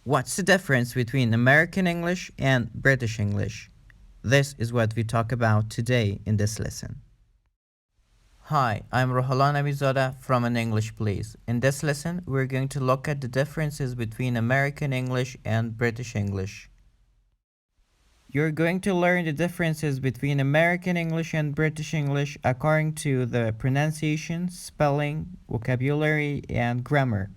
What's the difference between American English and British English? This is what we talk about today in this lesson. Hi, I'm Rohullah Nabizada from An English Please. In this lesson, we're going to look at the differences between American English and British English. You're going to learn the differences between American English and British English according to the pronunciation, spelling, vocabulary, and grammar.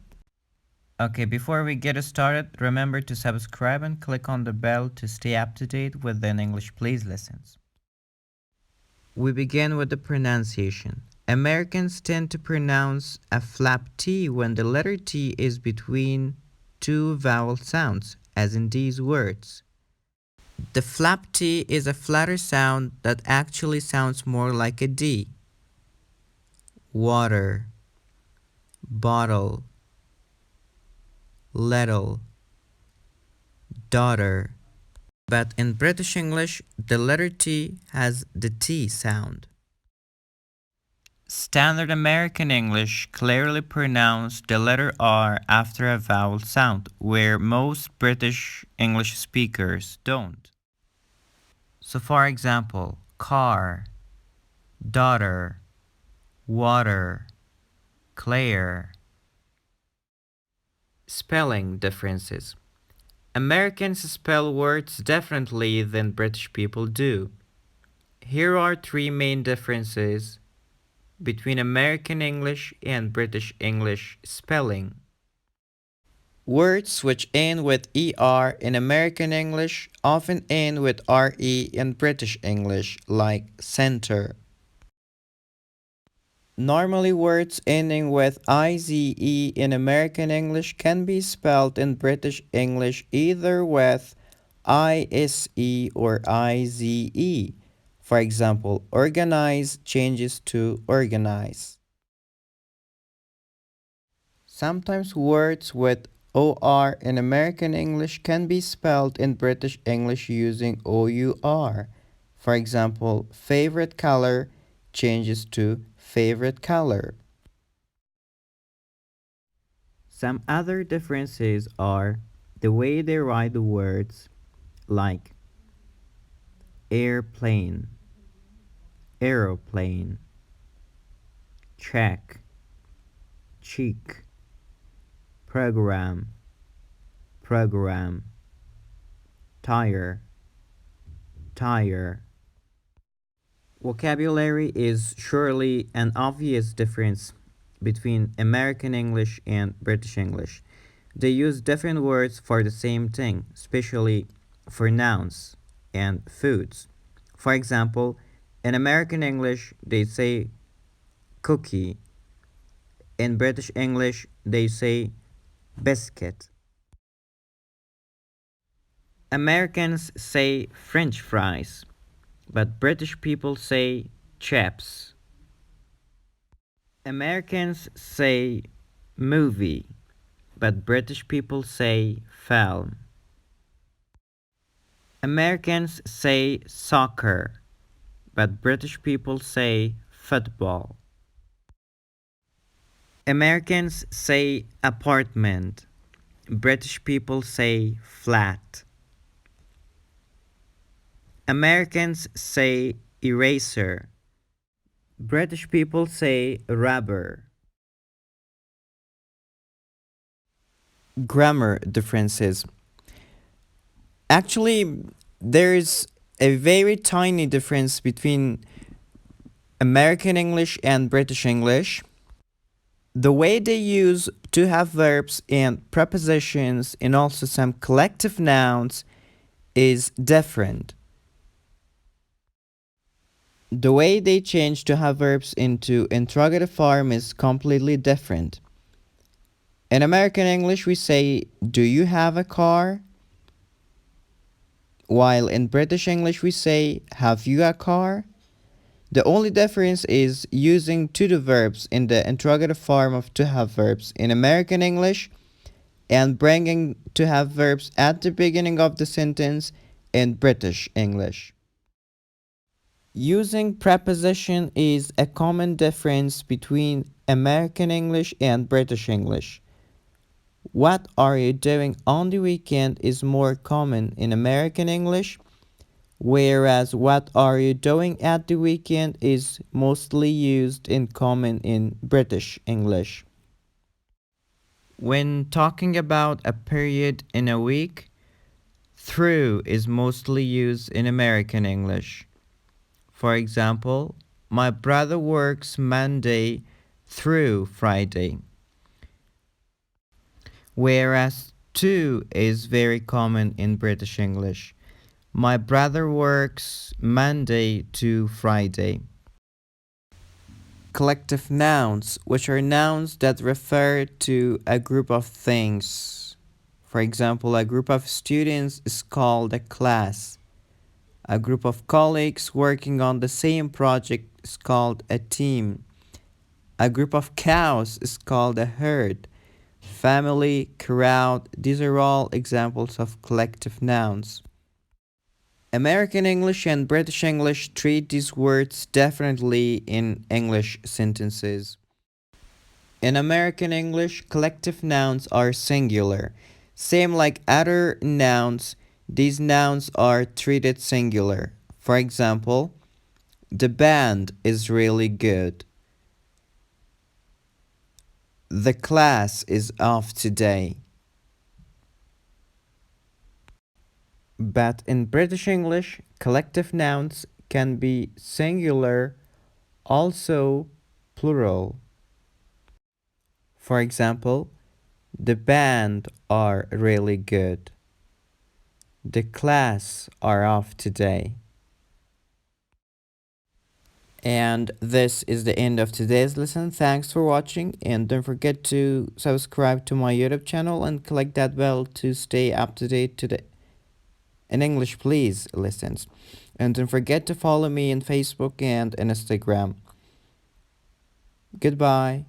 Okay, before we get started, remember to subscribe and click on the bell to stay up to date with the English Please lessons. We begin with the pronunciation. Americans tend to pronounce a flap T when the letter T is between two vowel sounds, as in these words. The flap T is a flatter sound that actually sounds more like a D. Water, bottle, little, daughter. But in British English, the letter T has the T sound. Standard American English clearly pronounced the letter R after a vowel sound, where most British English speakers don't. So for example, car, daughter, water, Claire. Spelling differences. Americans spell words differently than British people do. Here are three main differences between American English and British English spelling. Words which end with ER in American English often end with RE in British English, like center. Normally, words ending with IZE in American English can be spelled in British English either with ISE or IZE. For example, organize changes to organize. Sometimes words with OR in American English can be spelled in British English using OUR. For example, favorite color changes to favorite color. Some other differences are the way they write the words, like airplane, aeroplane, check, cheek, program, program, tire, tire. Vocabulary is surely an obvious difference between American English and British English. They use different words for the same thing, especially for nouns and foods. For example, in American English, they say cookie. In British English, they say biscuit. Americans say French fries, but British people say chaps. Americans say movie, but British people say film. Americans say soccer, but British people say football. Americans say apartment, British people say flat. Americans say eraser, British people say rubber. Grammar differences. Actually, there's a very tiny difference between American English and British English. The way they use to have verbs and prepositions and also some collective nouns is different. The way they change to have verbs into interrogative form is completely different. In American English, we say, do you have a car? While in British English, we say, have you a car? The only difference is using to do verbs in the interrogative form of to have verbs in American English and bringing to have verbs at the beginning of the sentence in British English. Using preposition is a common difference between American English and British English. What are you doing on the weekend is more common in American English, whereas what are you doing at the weekend is mostly used in common in British English. When talking about a period in a week, through is mostly used in American English. For example, my brother works Monday through Friday, whereas to is very common in British English. My brother works Monday to Friday. Collective nouns, which are nouns that refer to a group of things. For example, a group of students is called a class. A group of colleagues working on the same project is called a team. A group of cows is called a herd. Family, crowd, these are all examples of collective nouns. American English and British English treat these words differently in English sentences. In American English, collective nouns are singular. Same like other nouns, these nouns are treated singular. For example, the band is really good. The class is off today. But in British English, collective nouns can be singular, also plural. For example, the band are really good. The class are off today. And this is the end of today's lesson. Thanks for watching, and don't forget to subscribe to my YouTube channel and click that bell to stay up to date to the in English please lessons. And don't forget to follow me on Facebook and Instagram. Goodbye.